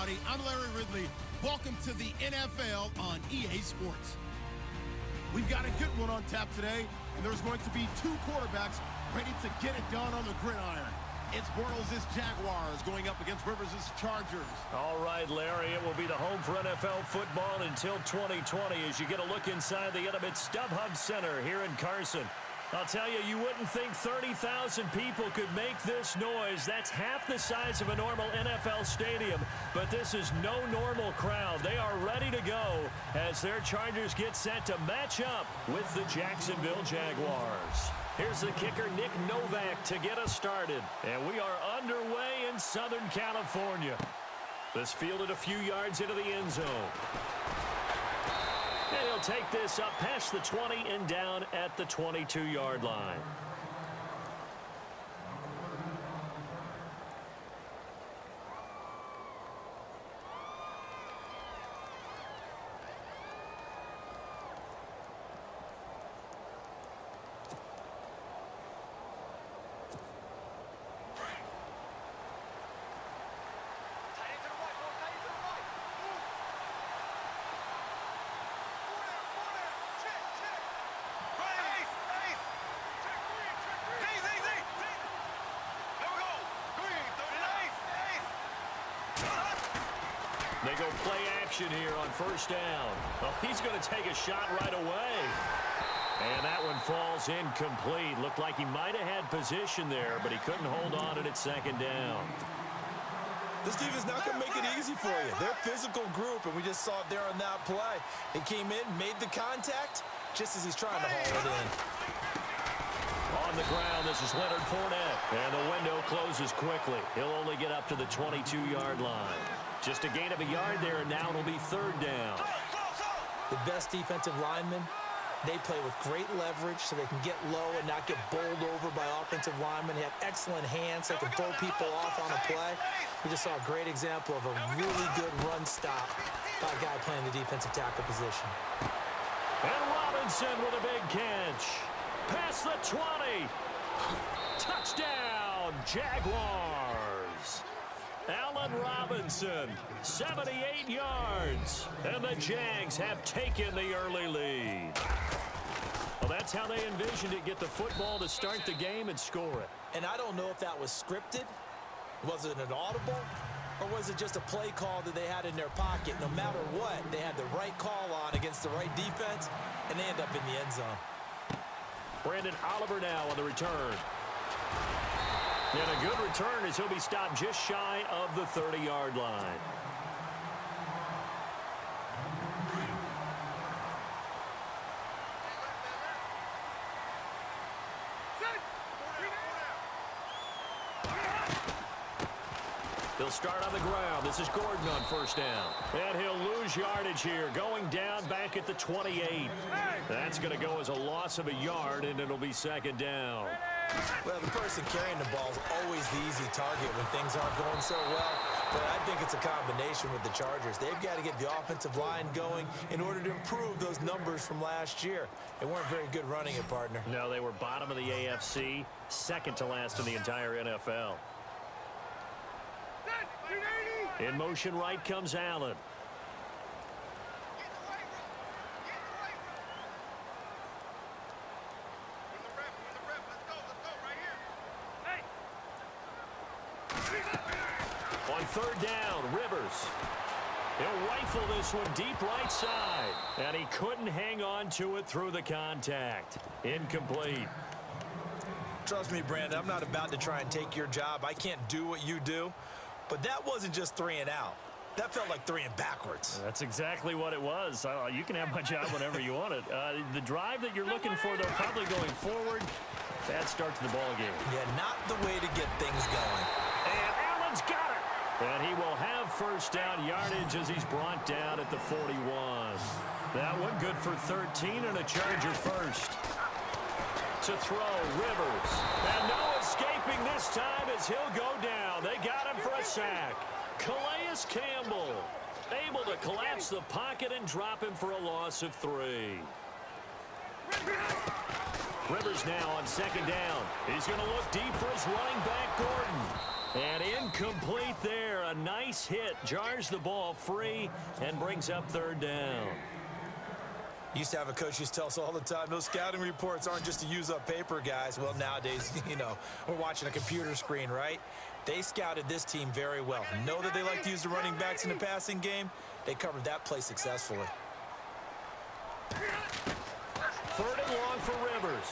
everybody. I'm Larry Ridley. Welcome to the NFL on EA Sports. We've got a good one on tap today, and there's going to be two quarterbacks ready to get it done on the gridiron. It's Bortles' Jaguars going up against Rivers' Chargers. All right, Larry, it will be the home for NFL football until 2020 as you get a look inside the intimate StubHub Center here in Carson. I'll tell you, you wouldn't think 30,000 people could make this noise. That's half the size of a normal NFL stadium, but this is no normal crowd. They are ready to go as their Chargers get set to match up with the Jacksonville Jaguars. Here's the kicker, Nick Novak, to get us started. And we are underway in Southern California. This fielded a few yards into the end zone. And he'll take this up past the 20 and down at the 22-yard line. They go play action here on first down. Oh, he's going to take a shot right away. And that one falls incomplete. Looked like he might have had position there, but he couldn't hold on to it second down. This defense not going to make it easy for you. They're a physical group, and we just saw it there on that play. They came in, made the contact, just as he's trying to haul it in. On the ground, this is Leonard Fournette. And the window closes quickly. He'll only get up to the 22-yard line. Just a gain of a yard there, and now it'll be third down. The best defensive linemen, they play with great leverage so they can get low and not get bowled over by offensive linemen. They have excellent hands. They can throw people off on a play. We just saw a great example of a really good run stop by a guy playing the defensive tackle position. And Robinson with a big catch. Past the 20. Touchdown, Jaguars. Allen Robinson, 78 yards. And the Jags have taken the early lead. Well, that's how they envisioned it, get the football to start the game and score it. And I don't know if that was scripted. Was it an audible? Or was it just a play call that they had in their pocket? No matter what, they had the right call on against the right defense, and they end up in the end zone. Brandon Oliver now on the return. And a good return as he'll be stopped just shy of the 30-yard line. He'll start on the ground. This is Gordon on first down. And he'll lose yardage here, going down back at the 28. That's going to go as a loss of a yard, and it'll be second down. Well, the person carrying the ball is always the easy target when things aren't going so well. But I think it's a combination with the Chargers. They've got to get the offensive line going in order to improve those numbers from last year. They weren't very good running it, partner. No, they were bottom of the AFC, second to last in the entire NFL. In motion right comes Allen. On third down, Rivers. He'll rifle this one deep right side. And he couldn't hang on to it through the contact. Incomplete. Trust me, Brandon, I'm not about to try and take your job. I can't do what you do. But that wasn't just 3 and out. That felt like 3 and backwards. That's exactly what it was. You can have my job whenever you want it. The drive that you're looking for, though, probably going forward. Bad start to the ball game. Yeah, not the way to get things going. And Allen's got it. And he will have first down yardage as he's brought down at the 41. That one good for 13 and a Charger first. To throw, Rivers. And no escaping this time as he'll go down. They got him for a sack. Calais Campbell able to collapse the pocket and drop him for a loss of 3. Rivers now on second down. He's going to look deep for his running back, Gordon. And incomplete there. a nice hit, jars the ball free, and brings up third down. Used to have a coach used to tell us all the time, those scouting reports aren't just to use up paper, guys. Well, nowadays, we're watching a computer screen, right? They scouted this team very well. Know that they like to use the running backs in the passing game. They covered that play successfully. Third and long for Rivers.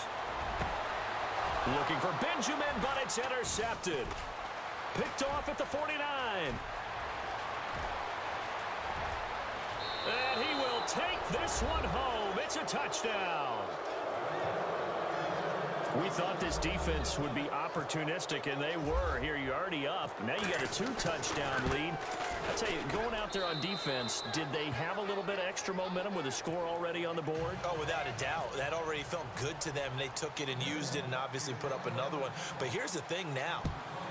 Looking for Benjamin, but it's intercepted. Picked off at the 49. And he will take this one home. It's a touchdown. We thought this defense would be opportunistic, and they were. Here, you're already up. Now you got a 2-touchdown lead. I tell you, going out there on defense, did they have a little bit of extra momentum with a score already on the board? Oh, without a doubt. That already felt good to them. They took it and used it and obviously put up another one. But here's the thing now.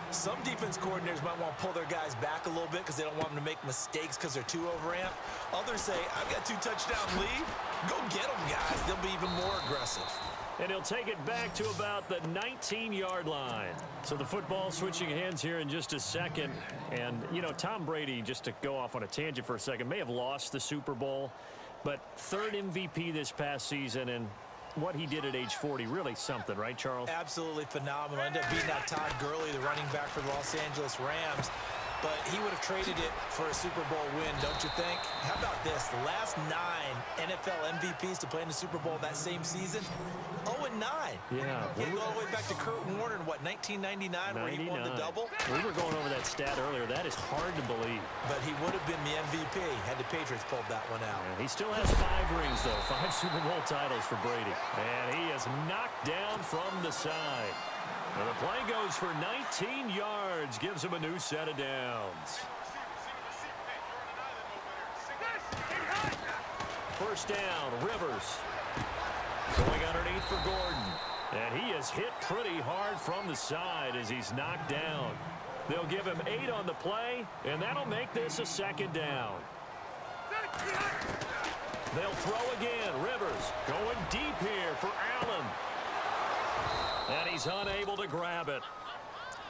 Some defense coordinators might want to pull their guys back a little bit because they don't want them to make mistakes because they're too overamped. Others say, I've got 2-touchdown lead. Go get them, guys. They'll be even more aggressive. And he'll take it back to about the 19-yard line. So the football switching hands here in just a second. And, Tom Brady, just to go off on a tangent for a second, may have lost the Super Bowl. But third MVP this past season, and what he did at age 40, really something, right, Charles? Absolutely phenomenal. Ended up beating out Todd Gurley, the running back for the Los Angeles Rams. But he would have traded it for a Super Bowl win, don't you think? How about this? The last 9 NFL MVPs to play in the Super Bowl that same season, 0-9. Yeah. He go all the way back to Kurt Warner in, 1999, where he won the double? We were going over that stat earlier. That is hard to believe. But he would have been the MVP had the Patriots pulled that one out. Yeah, he still has 5 rings, though. 5 Super Bowl titles for Brady. And he is knocked down from the side. And the play goes for 19 yards, gives him a new set of downs. First down, Rivers. Going underneath for Gordon. And he is hit pretty hard from the side as he's knocked down. They'll give him 8 on the play, and that'll make this a second down. They'll throw again. Rivers going deep here for Allen. And he's unable to grab it.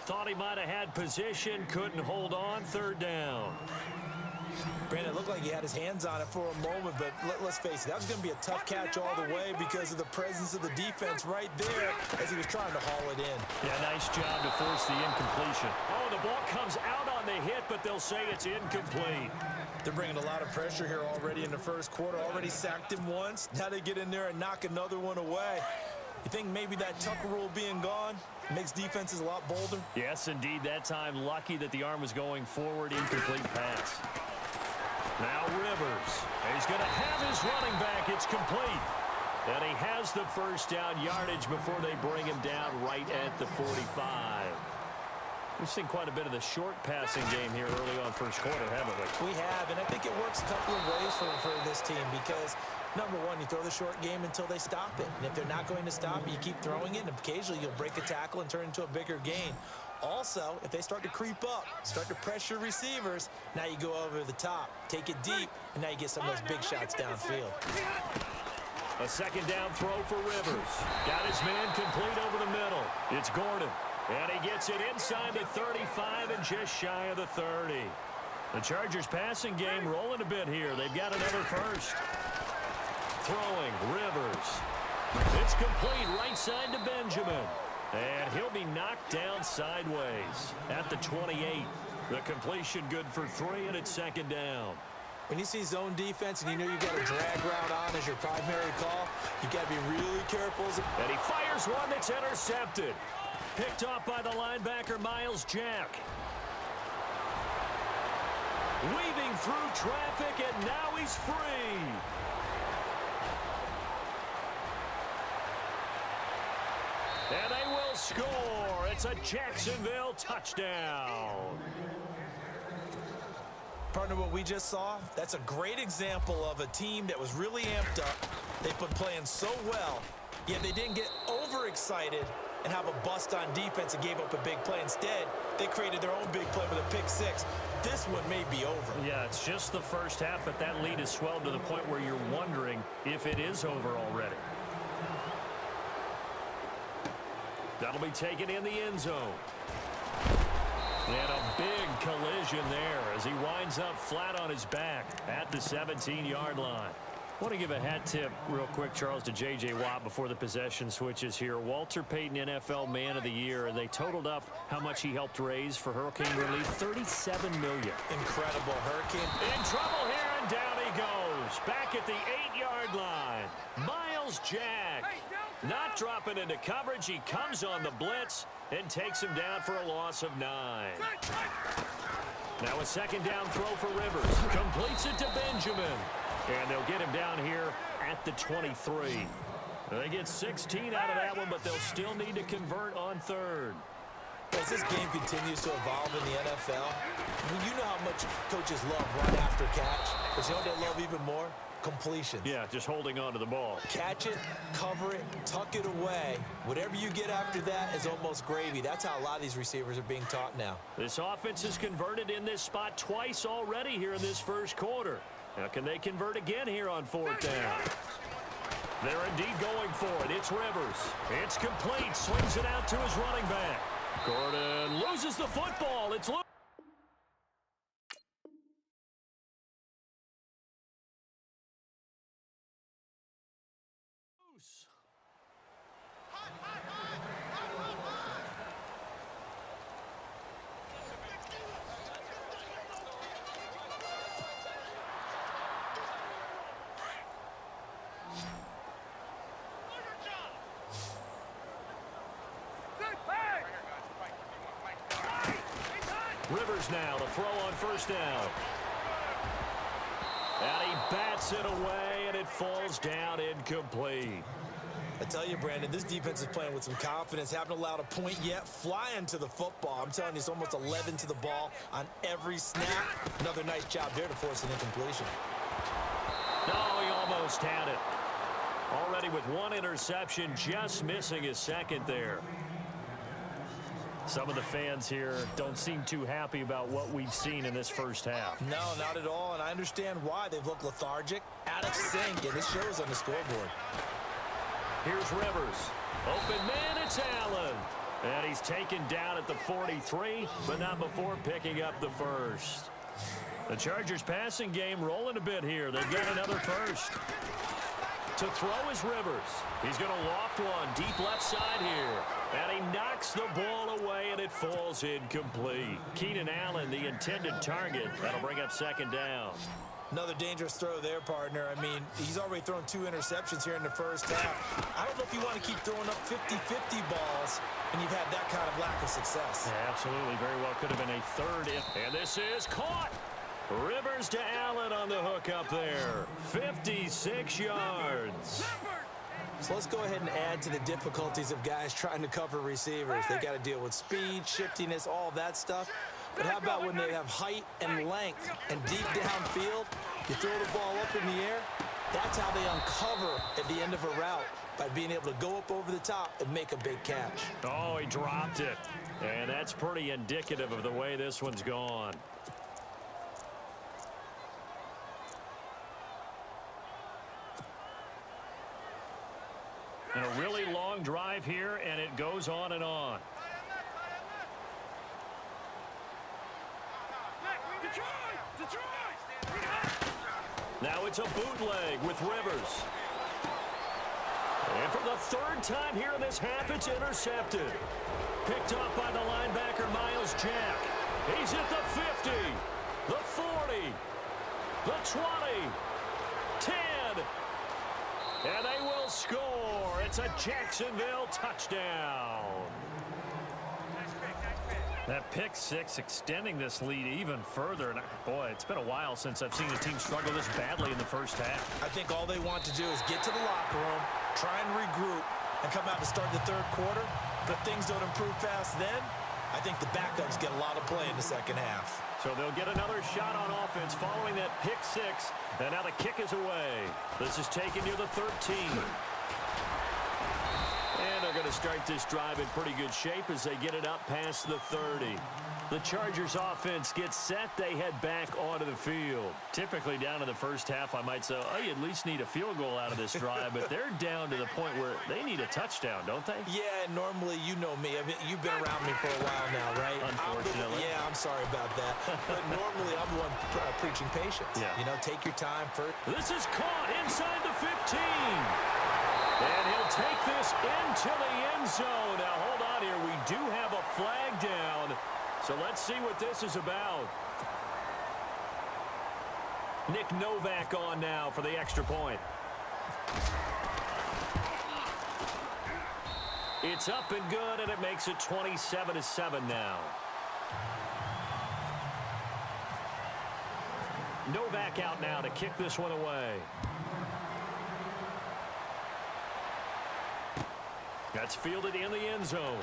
Thought he might have had position, couldn't hold on. Third down. Brandon, it looked like he had his hands on it for a moment, but let's face it, that was going to be a tough catch all the way because of the presence of the defense right there as he was trying to haul it in. Yeah, nice job to force the incompletion. Oh, the ball comes out on the hit, but they'll say it's incomplete. They're bringing a lot of pressure here already in the first quarter. Already sacked him once. Now they get in there and knock another one away. You think maybe that Tucker rule being gone makes defenses a lot bolder? Yes, indeed. That time, lucky that the arm was going forward. Incomplete pass. Now Rivers. He's going to have his running back. It's complete. And he has the first down yardage before they bring him down right at the 45. We've seen quite a bit of the short passing game here early on first quarter, haven't we? We have, and I think it works a couple of ways for this team because, number one, you throw the short game until they stop it. And if they're not going to stop it, you keep throwing it, and occasionally you'll break a tackle and turn it into a bigger gain. Also, if they start to creep up, start to pressure receivers, now you go over the top, take it deep, and now you get some of those big shots downfield. A second down throw for Rivers. Got his man complete over the middle. It's Gordon. And he gets it inside the 35 and just shy of the 30. The Chargers passing game rolling a bit here. They've got another first. Throwing, Rivers. It's complete right side to Benjamin. And he'll be knocked down sideways at the 28. The completion good for 3, and it's second down. When you see zone defense and you know you've got a drag route on as your primary call, you've got to be really careful. And he fires one that's intercepted. Picked off by the linebacker, Miles Jack. Weaving through traffic, and now he's free. And they will score. It's a Jacksonville touchdown. Partner, what we just saw, that's a great example of a team that was really amped up. They've been playing so well, yet they didn't get overexcited and have a bust on defense and gave up a big play. Instead, they created their own big play with a pick six. This one may be over. Yeah, it's just the first half, but that lead has swelled to the point where you're wondering if it is over already. That'll be taken in the end zone. And a big collision there as he winds up flat on his back at the 17-yard line. I want to give a hat tip real quick, Charles, to J.J. Watt before the possession switches here. Walter Payton NFL Man of the Year, and they totaled up how much he helped raise for hurricane relief, $37 million. Incredible. Hurricane In trouble here, and down he goes. Back at the 8-yard line. Miles Jack not dropping into coverage. He comes on the blitz and takes him down for a loss of 9. Now a second down throw for Rivers. Completes it to Benjamin. And they'll get him down here at the 23. They get 16 out of that one, but they'll still need to convert on third. As this game continues to evolve in the NFL, you know how much coaches love run after catch. But you know what they love even more? Completions. Yeah, just holding on to the ball. Catch it, cover it, tuck it away. Whatever you get after that is almost gravy. That's how a lot of these receivers are being taught now. This offense has converted in this spot twice already here in this first quarter. Now, can they convert again here on fourth down? They're indeed going for it. It's Rivers. It's complete. Swings it out to his running back. Gordon loses the football. It's loose. Rivers now to throw on first down. And he bats it away, and it falls down incomplete. I tell you, Brandon, this defense is playing with some confidence. Haven't allowed a point yet. Flying to the football. I'm telling you, it's almost 11 to the ball on every snap. Another nice job there to force an incompletion. No, he almost had it. Already with one interception, just missing his second there. Some of the fans here don't seem too happy about what we've seen in this first half. No, not at all, and I understand why. They've looked lethargic, out of sync, and it shows on the scoreboard. Here's Rivers. Open man, it's Allen. And he's taken down at the 43, but not before picking up the first. The Chargers passing game rolling a bit here. They've got another first. To throw is Rivers. He's going to loft one deep left side here. And he knocks the ball away, and it falls incomplete. Keenan Allen, the intended target. That'll bring up second down. Another dangerous throw there, partner. I mean, he's already thrown 2 interceptions here in the first half. I don't know if you want to keep throwing up 50-50 balls, and you've had that kind of lack of success. Yeah, absolutely. Very well could have been a third. And this is caught. Rivers to Allen on the hook up there. 56 yards. So let's go ahead and add to the difficulties of guys trying to cover receivers. They got to deal with speed, shiftiness, all of that stuff. But how about when they have height and length and deep downfield, you throw the ball up in the air, that's how they uncover at the end of a route, by being able to go up over the top and make a big catch. Oh, he dropped it. And that's pretty indicative of the way this one's gone. And a really long drive here, and it goes on and on. Now it's a bootleg with Rivers. And for the third time here in this half, it's intercepted. Picked up by the linebacker, Miles Jack. He's at the 50, the 40, the 20, 10. And they will score. It's a Jacksonville touchdown. That pick six extending this lead even further. And boy, it's been a while since I've seen a team struggle this badly in the first half. I think all they want to do is get to the locker room, try and regroup, and come out to start the third quarter. But if things don't improve fast then, I think the backups get a lot of play in the second half. So they'll get another shot on offense following that pick six. And now the kick is away. This is taken near the 13. And they're going to start this drive in pretty good shape as they get it up past the 30. The Chargers offense gets set. They head back onto the field. Typically down in the first half, I might say, oh, you at least need a field goal out of this drive. But they're down to the point where they need a touchdown, don't they? Yeah, normally, you know me. I mean, you've been around me for a while now, right? Unfortunately. Yeah, I'm sorry about that. But normally I'm the one preaching patience. Yeah. You know, take your time first. This is caught inside the 15. And he'll take this into the end zone. Now, hold on here. We do have a flag down. So let's see what this is about. Nick Novak on now for the extra point. It's up and good, and it makes it 27-7 now. Novak out now to kick this one away. That's fielded in the end zone.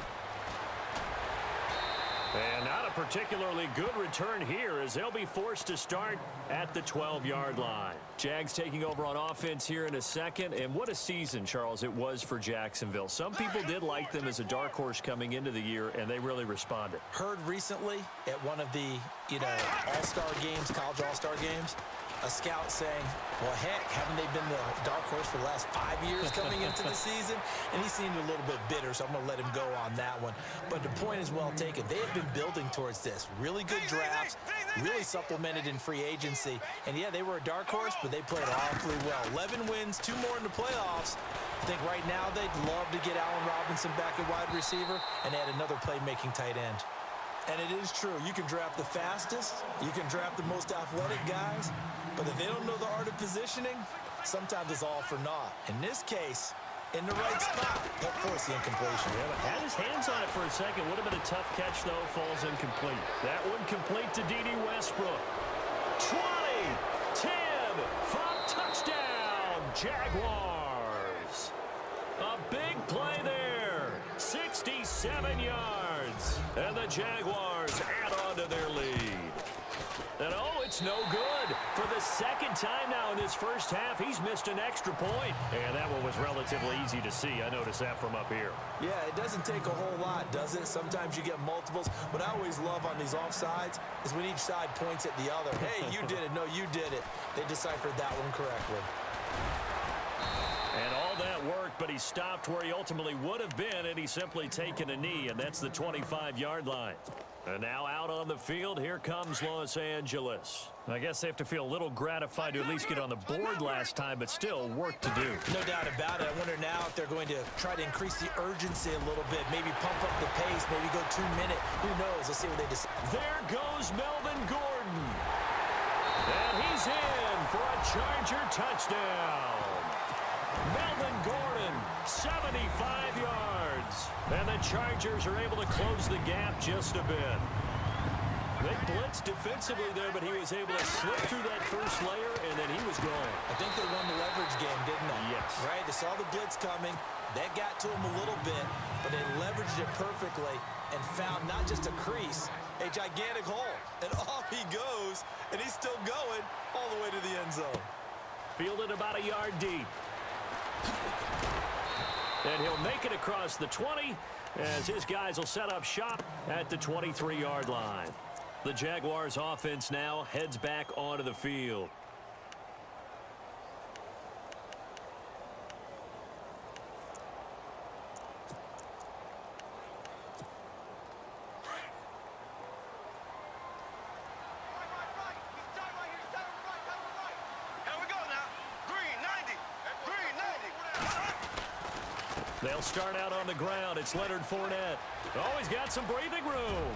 And not a particularly good return here as they'll be forced to start at the 12-yard line. Jags taking over on offense here in a second. And what a season, Charles, it was for Jacksonville. Some people did like them as a dark horse coming into the year, and they really responded. Heard recently at one of the, all-star games, college all-star games, a scout saying, well, heck, haven't they been the dark horse for the last 5 years coming into the season? And he seemed a little bit bitter, so I'm going to let him go on that one. But the point is well taken. They have been building towards this. Really good drafts, really supplemented in free agency. And, yeah, they were a dark horse, but they played awfully well. 11 wins, 2 more in the playoffs. I think right now they'd love to get Allen Robinson back at wide receiver and add another playmaking tight end. And it is true. You can draft the fastest. You can draft the most athletic guys. But if they don't know the art of positioning, sometimes it's all for naught. In this case, in the right spot, he'll force the incompletion. Yeah, but had his hands on it for a second. Would have been a tough catch, though. Falls incomplete. That one complete to D.D. Westbrook. 20, 10, 5, touchdown, Jaguars. A big play there. 67 yards. And the Jaguars add on to their lead. And, oh, it's no good. For the second time now in this first half, he's missed an extra point. And that one was relatively easy to see. I noticed that from up here. Yeah, it doesn't take a whole lot, does it? Sometimes you get multiples. What I always love on these offsides is when each side points at the other. Hey, you did it. No, you did it. They deciphered that one correctly. And all that worked, but he stopped where he ultimately would have been, and he's simply taken a knee, and that's the 25-yard line. And now out on the field, here comes Los Angeles. I guess they have to feel a little gratified to at least get on the board last time, but still work to do. No doubt about it. I wonder now if they're going to try to increase the urgency a little bit, maybe pump up the pace, maybe go 2 minute. Who knows? Let's see what they decide. There goes Melvin Gordon. And he's in for a Charger touchdown. Melvin Gordon, 75 yards. And the Chargers are able to close the gap just a bit. They blitzed defensively there, but he was able to slip through that first layer, and then he was gone. I think they won the leverage game, didn't they? Yes. Right? They saw the blitz coming. That got to him a little bit, but they leveraged it perfectly and found not just a crease, a gigantic hole. And off he goes, and he's still going all the way to the end zone. Fielded about a yard deep. And he'll make it across the 20 as his guys will set up shop at the 23-yard line. The Jaguars offense now heads back onto the field. They'll start out on the ground. It's Leonard Fournette. Oh, he's got some breathing room.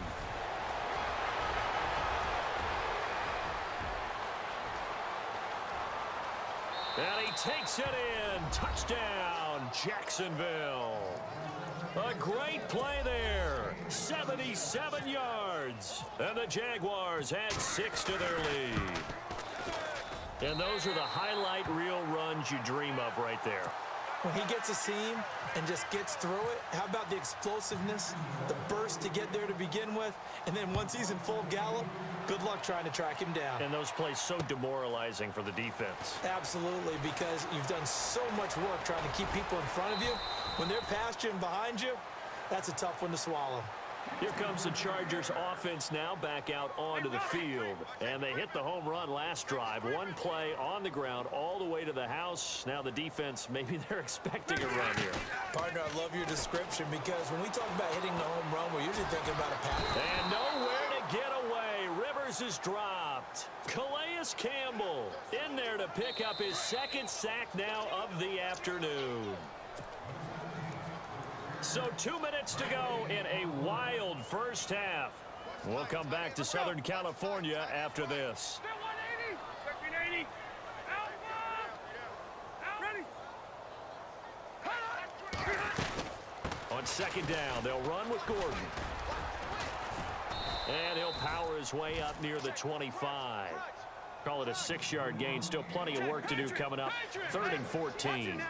And he takes it in. Touchdown, Jacksonville. A great play there. 77 yards. And the Jaguars add 6 to their lead. And those are the highlight reel runs you dream of right there. When he gets a seam and just gets through it, how about the explosiveness, the burst to get there to begin with, and then once he's in full gallop, good luck trying to track him down. And those plays so demoralizing for the defense. Absolutely, because you've done so much work trying to keep people in front of you. When they're past you and behind you, that's a tough one to swallow. Here comes the Chargers offense now back out onto the field. And they hit the home run last drive. One play on the ground all the way to the house. Now the defense, maybe they're expecting a run here. Partner, I love your description because when we talk about hitting the home run, we're usually thinking about a pass. And nowhere to get away Rivers is dropped. Calais Campbell in there to pick up his second sack now of the afternoon. So 2 minutes to go in a wild first half. We'll come back to Southern California after this. On second down, they'll run with Gordon. And he'll power his way up near the 25. Call it a 6-yard gain. Still plenty of work to do coming up. 3rd and 14.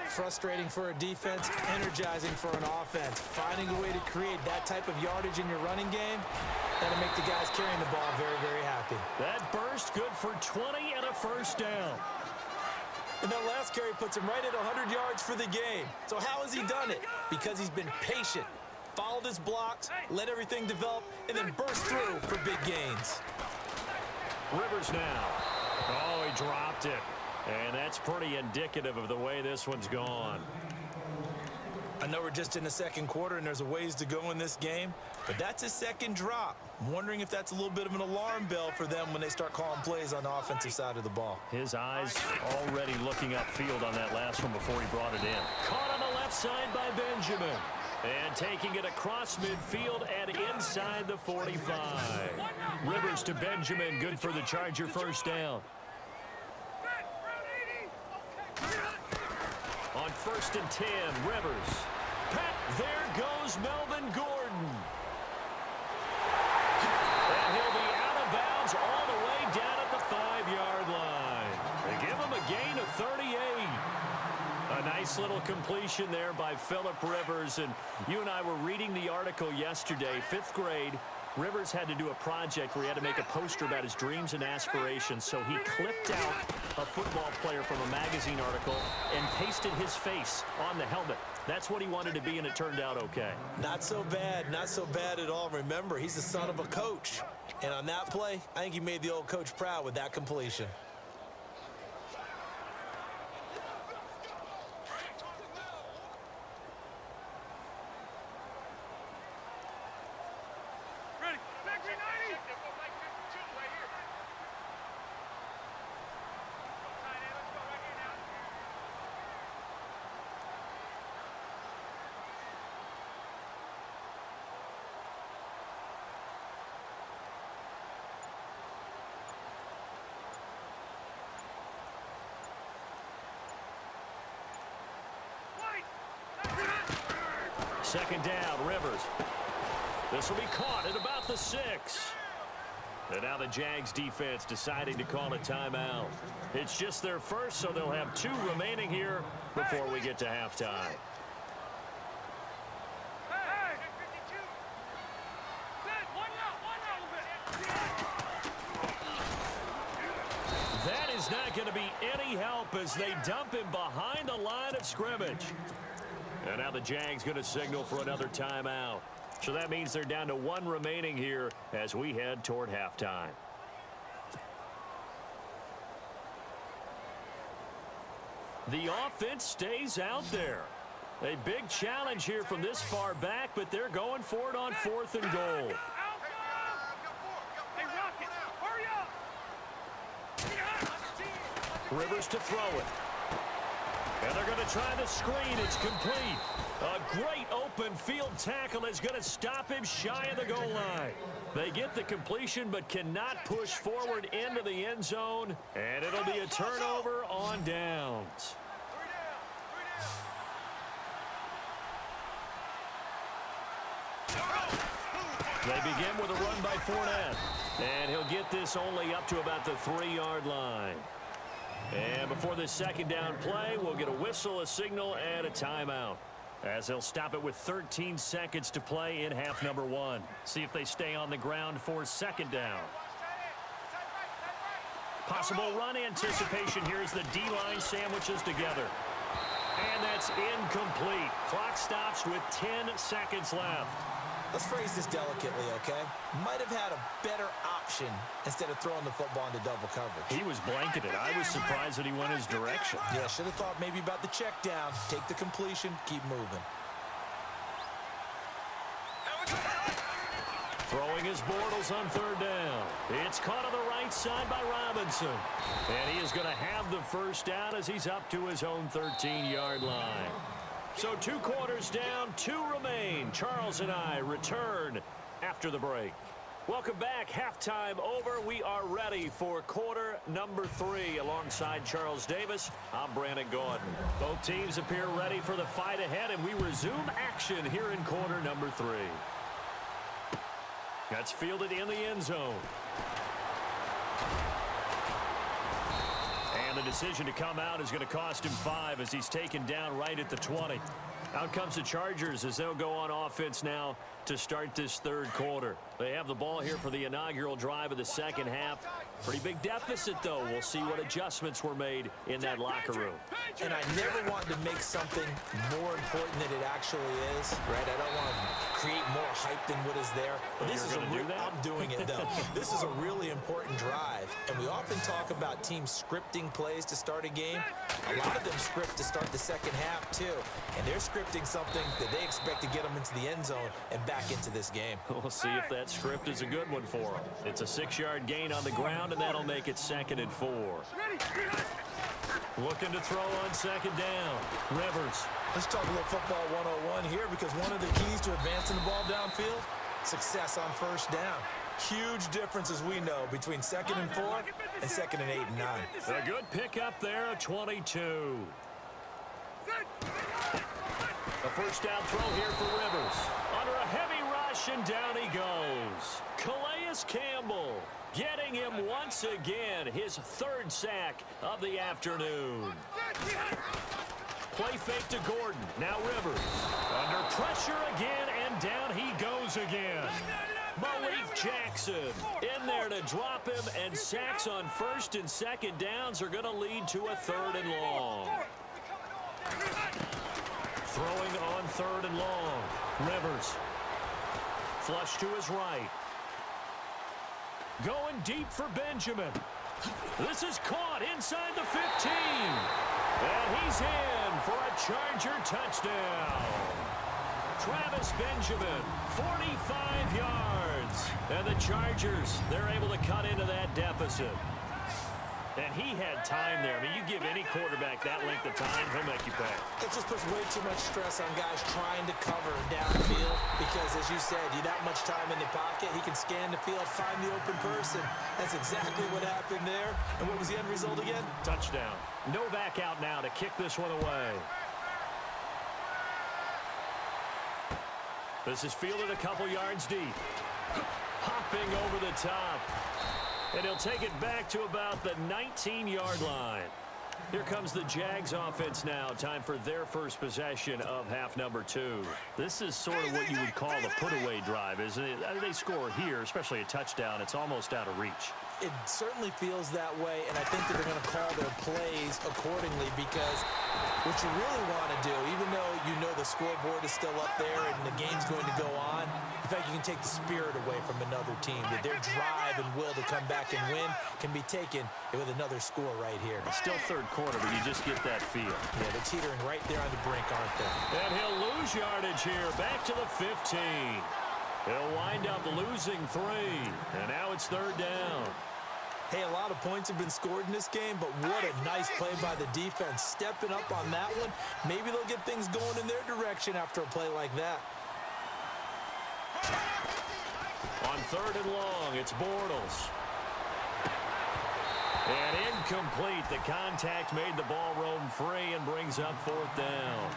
Frustrating for a defense, energizing for an offense. Finding a way to create that type of yardage in your running game, that'll make the guys carrying the ball very, very happy. That burst good for 20 and a first down. And that last carry puts him right at 100 yards for the game. So how has he done it? Because he's been patient, followed his blocks, let everything develop, and then burst through for big gains. Rivers now. Oh, he dropped it. And that's pretty indicative of the way this one's gone. I know we're just in the second quarter and there's a ways to go in this game, but that's his second drop. I'm wondering if that's a little bit of an alarm bell for them when they start calling plays on the offensive side of the ball. His eyes already looking upfield on that last one before he brought it in. Caught on the left side by Benjamin. And taking it across midfield and inside the 45. Rivers to Benjamin, good for the Charger first down. On 1st and 10, Rivers. Pat, there goes Melvin Gordon. And he'll be out of bounds all the way down at the 5-yard line. They give him a gain of 38. A nice little completion there by Phillip Rivers. And you and I were reading the article yesterday, 5th grade. Rivers had to do a project where he had to make a poster about his dreams and aspirations. So he clipped out a football player from a magazine article and pasted his face on the helmet. That's what he wanted to be, and it turned out okay. Not so bad. Not so bad at all. Remember, he's the son of a coach. And on that play, I think he made the old coach proud with that completion. Second down, Rivers. This will be caught at about the 6. And now the Jags defense deciding to call a timeout. It's just their first, so they'll have 2 remaining here before we get to halftime. That is not going to be any help as they dump him behind the line of scrimmage. And now the Jags going to signal for another timeout. So that means they're down to 1 remaining here as we head toward halftime. The offense stays out there. A big challenge here from this far back, but they're going for it on 4th and goal. Rivers to throw it. And they're going to try the screen. It's complete. A great open field tackle is going to stop him shy of the goal line. They get the completion but cannot push forward into the end zone. And it'll be a turnover on downs. They begin with a run by Fournette. And he'll get this only up to about the 3-yard line. And before this second down play, we'll get a whistle, a signal, and a timeout. As they'll stop it with 13 seconds to play in half number 1. See if they stay on the ground for second down. Possible run anticipation here as the D-line sandwiches together. And that's incomplete. Clock stops with 10 seconds left. Let's phrase this delicately, okay? Might have had a better option instead of throwing the football into double coverage. He was blanketed. I was surprised that he went his direction. Yeah, should have thought maybe about the check down. Take the completion, keep moving. Throwing Throwing his Bortles on third down. It's caught on the right side by Robinson. And he is going to have the first down as he's up to his own 13-yard line. So 2 quarters down, 2 remain. Charles and I return after the break. Welcome back. Halftime over. We are ready for quarter number 3. Alongside Charles Davis, I'm Brandon Gordon. Both teams appear ready for the fight ahead, and we resume action here in quarter number 3. That's fielded in the end zone. And the decision to come out is going to cost him 5 as he's taken down right at the 20. Out comes the Chargers as they'll go on offense now to start this third quarter. They have the ball here for the inaugural drive of the second half. Pretty big deficit, though. We'll see what adjustments were made in that locker room. And I never want to make something more important than it actually is, right? I don't want to create more hype than what is there. But this is I'm doing it, though. This is a really important drive. And we often talk about teams scripting plays to start a game. A lot of them script to start the second half, too. And they're scripting something that they expect to get them into the end zone and back into this game. We'll see if that script is a good one for them. It's a 6-yard gain on the ground, and that'll make it 2nd and 4. Looking to throw on second down. Rivers. Let's talk a little football 101 here, because one of the keys to advancing the ball downfield, success on first down. Huge difference, as we know, between 2nd and 4 and 2nd and 8 and 9. A good pickup there, a 22. A first down throw here for Rivers. Under a heavy rush, and down he goes. Calais Campbell getting him once again, his 3rd sack of the afternoon. Play fake to Gordon. Now Rivers. Under pressure again, and down he goes again. Malik Jackson in there to drop him, and sacks on 1st and 2nd downs are going to lead to a 3rd and long. Throwing on 3rd and long. Rivers. Flush to his right. Going deep for Benjamin. This is caught inside the 15. And he's in for a Charger touchdown. Travis Benjamin, 45 yards. And the Chargers, they're able to cut into that deficit. And he had time there. I mean, you give any quarterback that length of time, he'll make you pay. It just puts way too much stress on guys trying to cover downfield because, as you said, you that much time in the pocket, he can scan the field, find the open person. That's exactly what happened there. And what was the end result again? Touchdown. Novak out now to kick this one away. This is fielded a couple yards deep. Hopping over the top. And he'll take it back to about the 19-yard line. Here comes the Jags offense now. Time for their first possession of half number 2. This is sort of what you would call the put-away drive, isn't it? They score here, especially a touchdown. It's almost out of reach. It certainly feels that way, and I think that they're going to call their plays accordingly, because what you really want to do, even though you know the scoreboard is still up there and the game's going to go on, in fact, you can take the spirit away from another team, that their drive and will to come back and win can be taken with another score right here. It's still third quarter, but you just get that feel. Yeah, they're teetering right there on the brink, aren't they? And he'll lose yardage here, back to the 15. He'll wind up losing 3, and now it's 3rd down. Hey, a lot of points have been scored in this game, but what a nice play by the defense. Stepping up on that one. Maybe they'll get things going in their direction after a play like that. On 3rd and long, it's Bortles. And incomplete. The contact made the ball roam free and brings up 4th down.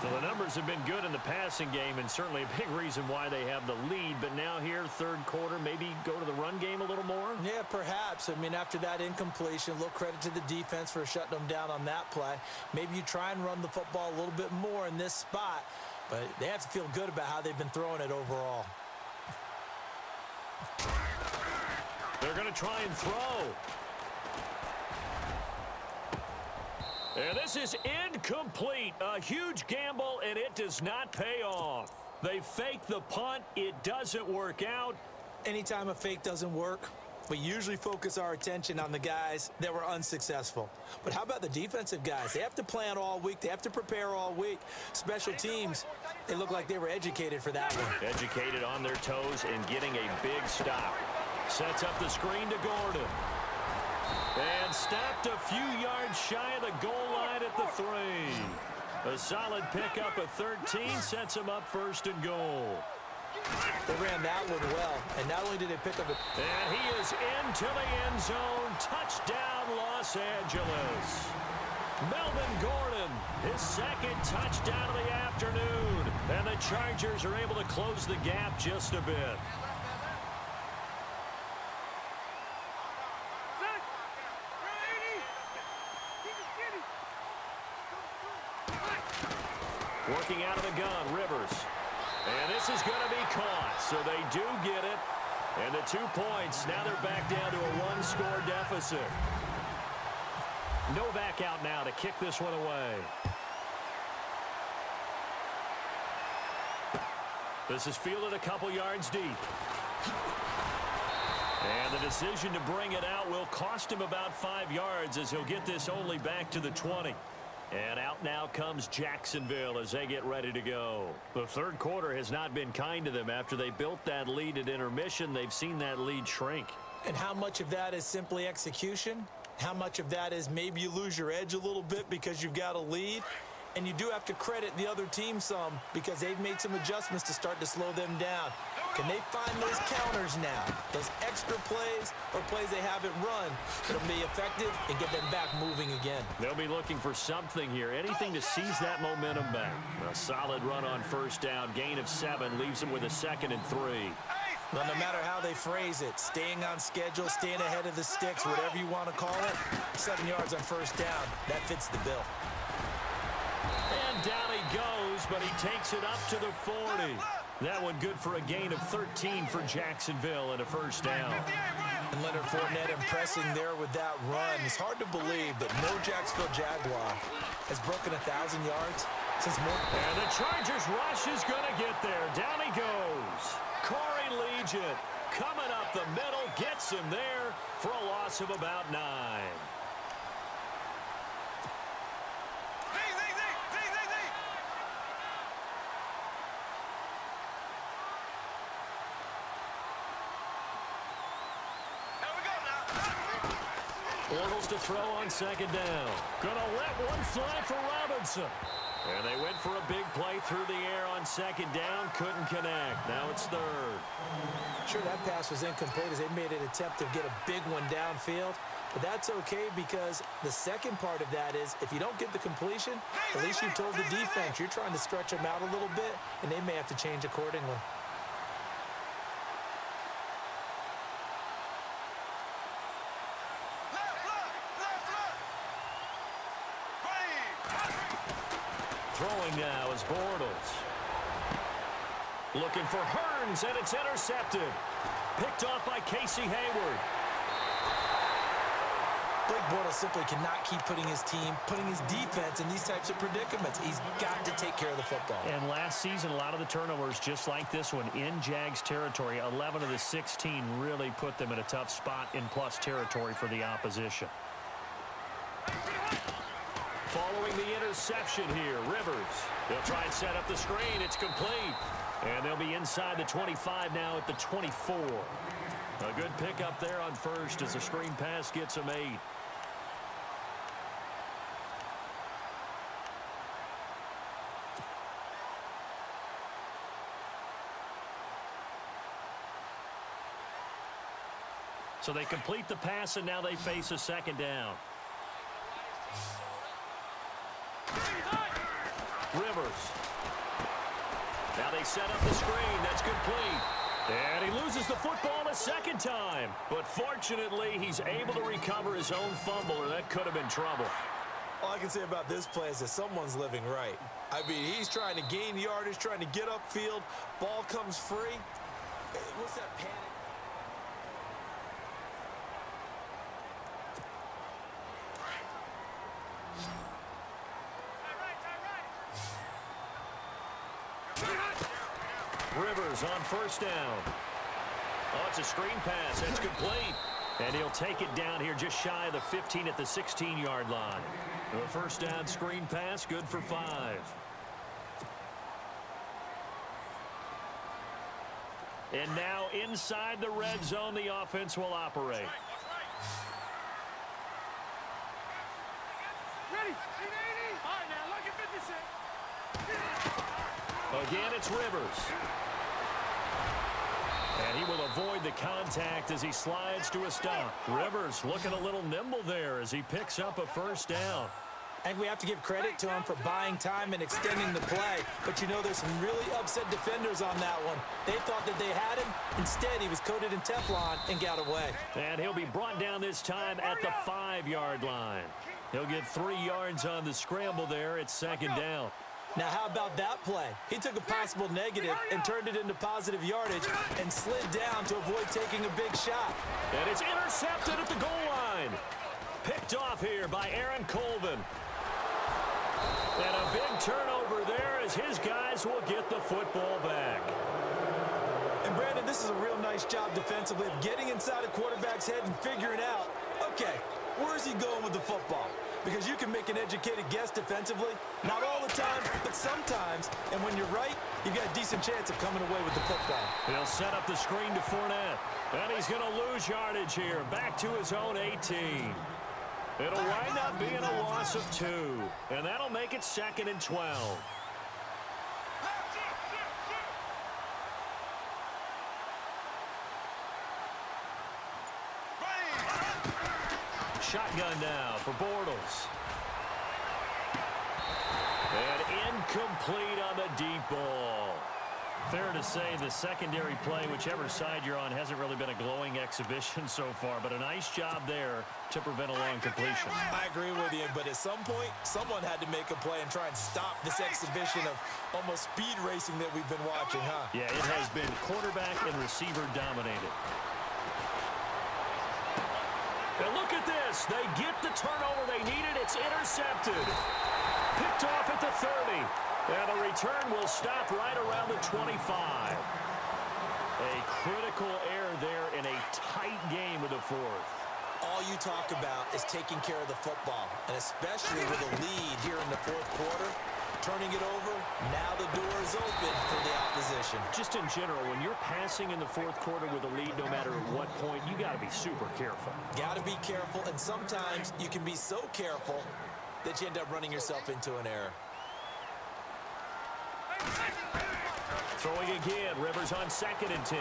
So the numbers have been good in the passing game, and certainly a big reason why they have the lead. But now here, 3rd quarter, maybe go to the run game a little more? Yeah, perhaps. I mean, after that incompletion, a little credit to the defense for shutting them down on that play. Maybe you try and run the football a little bit more in this spot, but they have to feel good about how they've been throwing it overall. They're going to try and throw. And this is incomplete. A huge gamble, and it does not pay off. They fake the punt. It doesn't work out. Anytime a fake doesn't work, We usually focus our attention on the guys that were unsuccessful. But how about the defensive guys? They have to plan all week. They have to prepare all week. Special teams, they look like they were educated for that one. Educated on their toes and getting a big stop. Sets up the screen to Gordon. And stopped a few yards shy of the goal line at the 3. A solid pickup at 13 sets him up first and goal. They ran that one well, and not only did they pick up a... And he is into the end zone. Touchdown, Los Angeles. Melvin Gordon, his second touchdown of the afternoon. And the Chargers are able to close the gap just a bit. Working out of the gun, Rivers. And this is going to be caught, so they do get it. And the 2 points, now they're back down to a 1-score deficit. Novak out now to kick this one away. This is fielded a couple yards deep. And the decision to bring it out will cost him about 5 yards as he'll get this only back to the 20. And out now comes Jacksonville as they get ready to go. The third quarter has not been kind to them. After they built that lead at intermission, they've seen that lead shrink. And how much of that is simply execution? How much of that is maybe you lose your edge a little bit because you've got a lead? And you do have to credit the other team some because they've made some adjustments to start to slow them down. Can they find those counters now? Those extra plays or plays they haven't run that'll be effective and get them back moving again. They'll be looking for something here. Anything to seize that momentum back. A solid run on first down. Gain of 7 leaves them with a 2nd and 3. Well, no matter how they phrase it, staying on schedule, staying ahead of the sticks, whatever you want to call it, 7 yards on first down, that fits the bill. And down he goes, but he takes it up to the 40. That one good for a gain of 13 for Jacksonville and a first down. And Leonard Fournette impressing there with that run. It's hard to believe that no Jacksonville Jaguar has broken 1,000 yards since more. And the Chargers rush is going to get there. Down he goes. Corey Legion coming up the middle, gets him there for a loss of about 9. Bortles to throw on second down. Gonna let one fly for Robinson. And they went for a big play through the air on second down. Couldn't connect. Now it's third. Sure, that pass was incomplete as they made an attempt to get a big one downfield. But that's okay because the second part of that is if you don't get the completion, at least you told the defense you're trying to stretch them out a little bit, and they may have to change accordingly. Throwing now is Bortles. Looking for Hearns, and it's intercepted. Picked off by Casey Hayward. Blake Bortles simply cannot keep putting his team, putting his defense in these types of predicaments. He's got to take care of the football. And last season, a lot of the turnovers, just like this one, in Jags territory, 11 of the 16 really put them in a tough spot in plus territory for the opposition. Following the interception here, Rivers. They'll try and set up the screen. It's complete. And they'll be inside the 25 now at the 24. A good pickup there on first as the screen pass gets them 8. So they complete the pass, and now they face a second down. Rivers. Now they set up the screen. That's complete. And he loses the football a second time. But fortunately, he's able to recover his own fumble, or that could have been trouble. All I can say about this play is that someone's living right. I mean, he's trying to gain yardage, trying to get upfield. Ball comes free. What's that panic? Rivers on first down. Oh, it's a screen pass. That's complete. And he'll take it down here just shy of the 15 at the 16-yard line. The first down screen pass, good for 5. And now inside the red zone, the offense will operate. Ready? 880. All right, now look at 56. Again, it's Rivers. And he will avoid the contact as he slides to a stop. Rivers looking a little nimble there as he picks up a first down. And we have to give credit to him for buying time and extending the play. But you know, there's some really upset defenders on that one. They thought that they had him. Instead, he was coated in Teflon and got away. And he'll be brought down this time at the 5-yard line. He'll get 3 yards on the scramble there. It's second down. Now, how about that play? He took a possible negative and turned it into positive yardage and slid down to avoid taking a big shot. And it's intercepted at the goal line. Picked off here by Aaron Colvin. And a big turnover there as his guys will get the football back. And, Brandon, this is a real nice job defensively of getting inside a quarterback's head and figuring out, okay, where is he going with the football? Because you can make an educated guess defensively. Not all the time, but sometimes. And when you're right, you've got a decent chance of coming away with the football. He'll set up the screen to Fournette. And he's going to lose yardage here. Back to his own 18. It'll wind up being a loss of 2. And that'll make it 2nd and 12. Shotgun now for Bortles. And incomplete on the deep ball. Fair to say the secondary play, whichever side you're on, hasn't really been a glowing exhibition so far, but a nice job there to prevent a long completion. I agree with you, but at some point, someone had to make a play and try and stop this exhibition of almost speed racing that we've been watching, huh? Yeah, it has been quarterback and receiver dominated. And look at this. They get the turnover they needed. It's intercepted. Picked off at the 30. And the return will stop right around the 25. A critical error there in a tight game of the 4th. All you talk about is taking care of the football, and especially with a lead here in the 4th quarter, turning it over, now the door is open for the opposition. Just in general, when you're passing in the 4th quarter with a lead, no matter at what point, you got to be super careful. Got to be careful, and sometimes you can be so careful that you end up running yourself into an error. Throwing again, Rivers on 2nd and 10.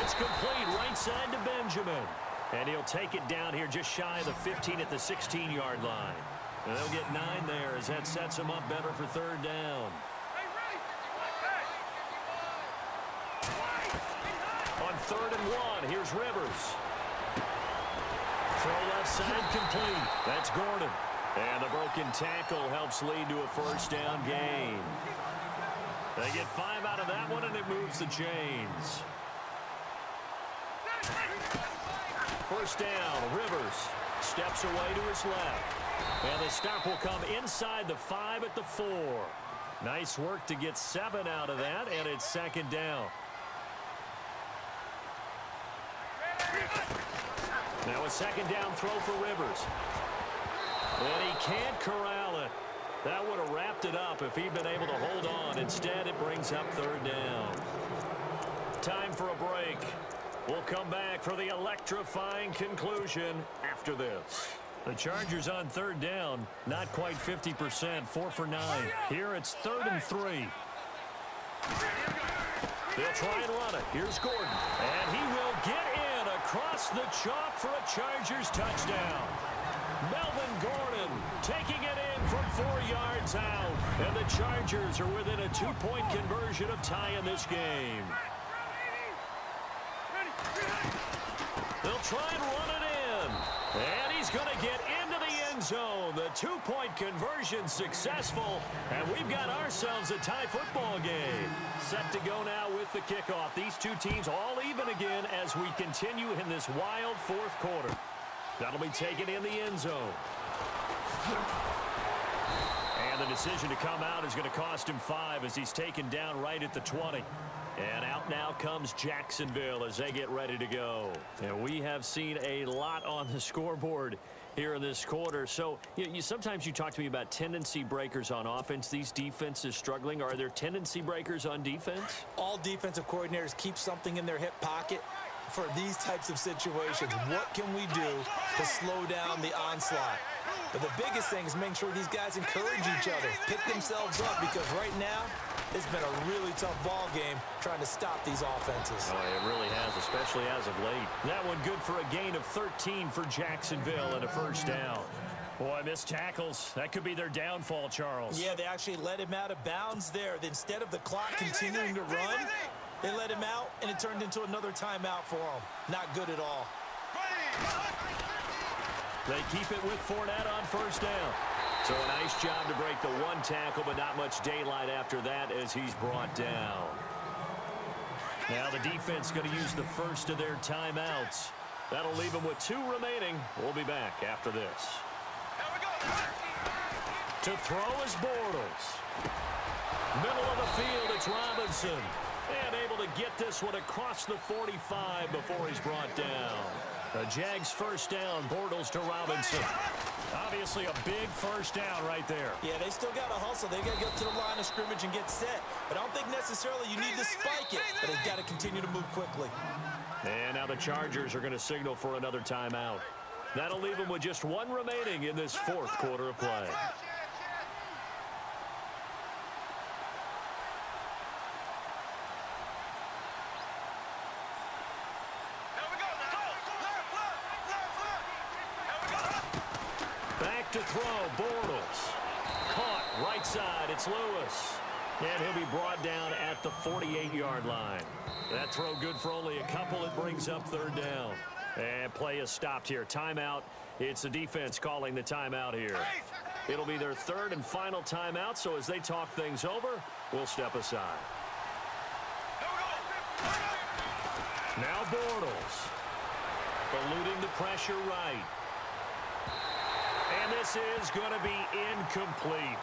It's complete right side to Benjamin. And he'll take it down here just shy of the 15 at the 16-yard line. And they'll get 9 there as that sets them up better for 3rd down. On 3rd and 1, here's Rivers. Throw left side complete. That's Gordon. And the broken tackle helps lead to a 1st down gain. They get 5 out of that one, and it moves the chains. 1st down, Rivers steps away to his left. And the stop will come inside the 5 at the 4. Nice work to get 7 out of that, and it's 2nd down. Now a 2nd down throw for Rivers. And he can't corral it. That would have wrapped it up if he'd been able to hold on. Instead, it brings up 3rd down. Time for a break. We'll come back for the electrifying conclusion after this. The Chargers on 3rd down, not quite 50%, 4 for 9. Here it's 3rd and 3. They'll try and run it. Here's Gordon. And he will get in across the chalk for a Chargers touchdown. Melvin Gordon taking it in from 4 yards out. And the Chargers are within a 2-point conversion of tying this game. They'll try and run it in. And he's going to get into the end zone. The 2-point conversion successful. And we've got ourselves a tie football game. Set to go now with the kickoff. These two teams all even again as we continue in this wild 4th quarter. That'll be taken in the end zone. And And the decision to come out is going to cost him 5 as he's taken down right at the 20. And out now comes Jacksonville as they get ready to go. And we have seen a lot on the scoreboard here in this quarter. So sometimes you talk to me about tendency breakers on offense. These defenses struggling. Are there tendency breakers on defense? All defensive coordinators keep something in their hip pocket for these types of situations. What can we do to slow down the onslaught? But the biggest thing is making sure these guys encourage each other, pick themselves up, because right now it's been a really tough ball game trying to stop these offenses. Oh, it really has, especially as of late. That one good for a gain of 13 for Jacksonville and a first down. Boy, missed tackles. That could be their downfall, Charles. Yeah, they actually let him out of bounds there. Instead of the clock continuing to run, they let him out, and it turned into another timeout for him. Not good at all. They keep it with Fournette on first down. So a nice job to break the one tackle, but not much daylight after that as he's brought down. Now the defense going to use the first of their timeouts. That'll leave them with 2 remaining. We'll be back after this. To throw is Bortles. Middle of the field, it's Robinson. And able to get this one across the 45 before he's brought down. The Jags first down, Bortles to Robinson. Obviously a big first down right there. Yeah, they still got to hustle. They got to get to the line of scrimmage and get set. But I don't think necessarily you need to spike it. But they've got to continue to move quickly. And now the Chargers are going to signal for another timeout. That'll leave them with just 1 remaining in this fourth quarter of play. To throw, Bortles. Caught, right side, it's Lewis. And he'll be brought down at the 48-yard line. That throw good for only a couple. It brings up third down. And play is stopped here. Timeout. It's the defense calling the timeout here. It'll be their third and final timeout, so as they talk things over, we'll step aside. Now Bortles. Eluding the pressure right. And this is going to be incomplete.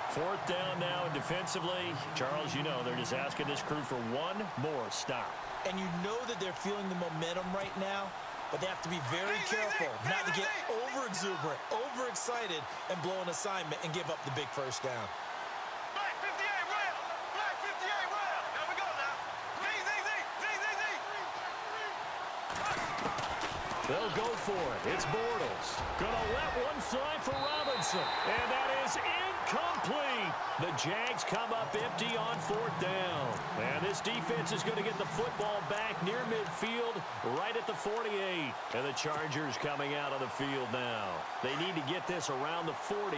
Fourth down now defensively. Charles, you know they're just asking this crew for one more stop. And you know that they're feeling the momentum right now, but they have to be very careful not to get over-exuberant, overexcited, and blow an assignment and give up the big first down. Black 58 rail! Black 58 rail! There we go now. They'll go for it. It's Bortles. Gonna let one fly for Robinson. And that is incomplete. The Jags come up empty on fourth down. And this defense is going to get the football back near midfield, right at the 48. And the Chargers coming out on the field now. They need to get this around the 40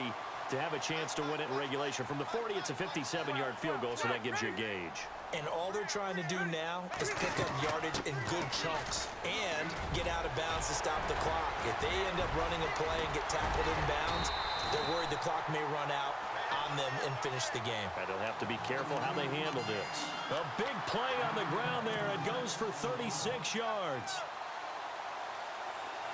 to have a chance to win it in regulation. From the 40, it's a 57-yard field goal, so that gives you a gauge. And all they're trying to do now is pick up yardage in good chunks and get out of bounds to stop the clock. If they end up running a play and get tackled in bounds, they're worried the clock may run out on them and finish the game. And they'll have to be careful how they handle this. A big play on the ground there. It goes for 36 yards.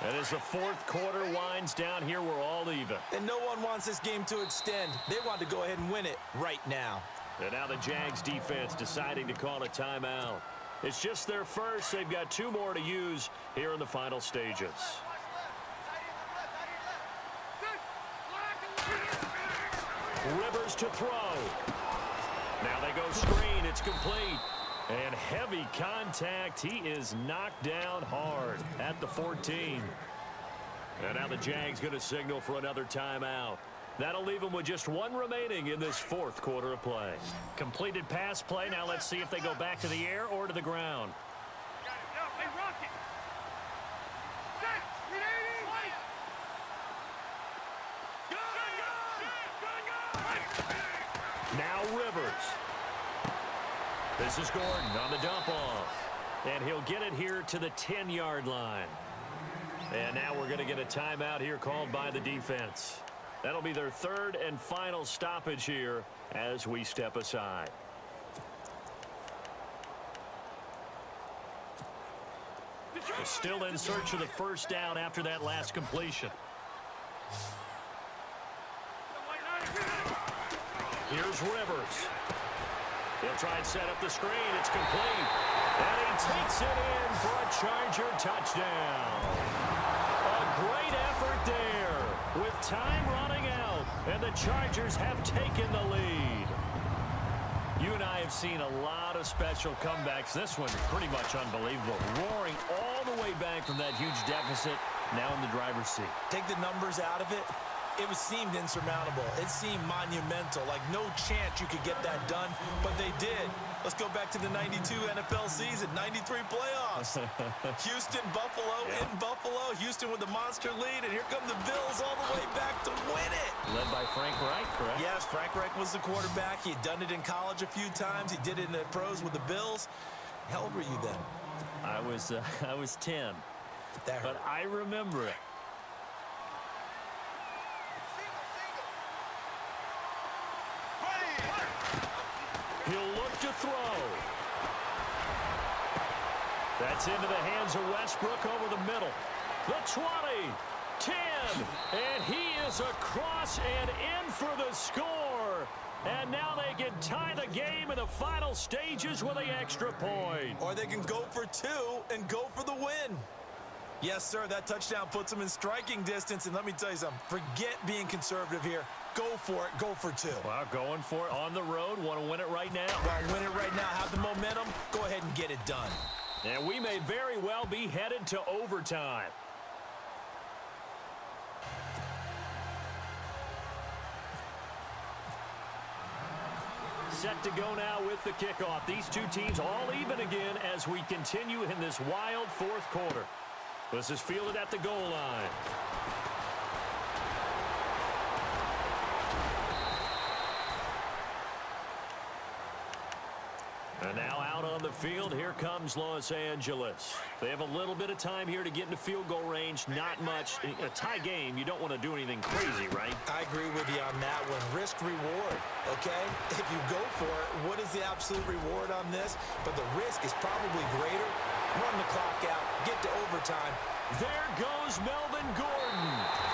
And as the fourth quarter winds down here, we're all even. And no one wants this game to extend. They want to go ahead and win it right now. And now the Jags defense deciding to call a timeout. It's just their first. They've got 2 more to use here in the final stages. Rivers to throw. Now they go screen. It's complete. And heavy contact. He is knocked down hard at the 14. And now the Jags going to signal for another timeout. That'll leave them with just 1 remaining in this fourth quarter of play. Completed pass play. Now let's see if they go back to the air or to the ground. Now Rivers. This is Gordon on the dump off. And he'll get it here to the 10-yard line. And now we're going to get a timeout here called by the defense. That'll be their third and final stoppage here as we step aside. They're still in search of the first down after that last completion. Here's Rivers. He'll try and set up the screen. It's complete. And he takes it in for a Charger touchdown. A great effort there with time running out. And the Chargers have taken the lead. You and I have seen a lot of special comebacks. This one pretty much unbelievable. Roaring all the way back from that huge deficit. Now in the driver's seat. Take the numbers out of it. It seemed insurmountable. It seemed monumental, like no chance you could get that done, but they did. Let's go back to the 92 NFL season, 93 playoffs. Houston, Buffalo, in Buffalo. Houston with the monster lead, and here come the Bills all the way back to win it. Led by Frank Reich, correct? Yes, Frank Reich was the quarterback. He had done it in college a few times. He did it in the pros with the Bills. How old were you then? I was 10, but I remember it. He'll look to throw. That's into the hands of Westbrook over the middle. The 20, 10, and he is across and in for the score. And now they can tie the game in the final stages with the extra point. Or they can go for two and go for the win. Yes, sir, that touchdown puts them in striking distance. And let me tell you something, forget being conservative here. Go for it, go for two. Well, going for it on the road, want to win it right now. Well, win it right now, have the momentum, go ahead and get it done. And we may very well be headed to overtime. Set to go now with the kickoff. These two teams all even again as we continue in this wild fourth quarter. This is fielded at the goal line. And now out on the field, here comes Los Angeles. They have a little bit of time here to get into field goal range. Not much. A tie game, you don't want to do anything crazy, right? I agree with you on that one. Risk reward, okay? If you go for it, what is the absolute reward on this? But the risk is probably greater. Run the clock out, get to overtime. There goes Melvin Gordon.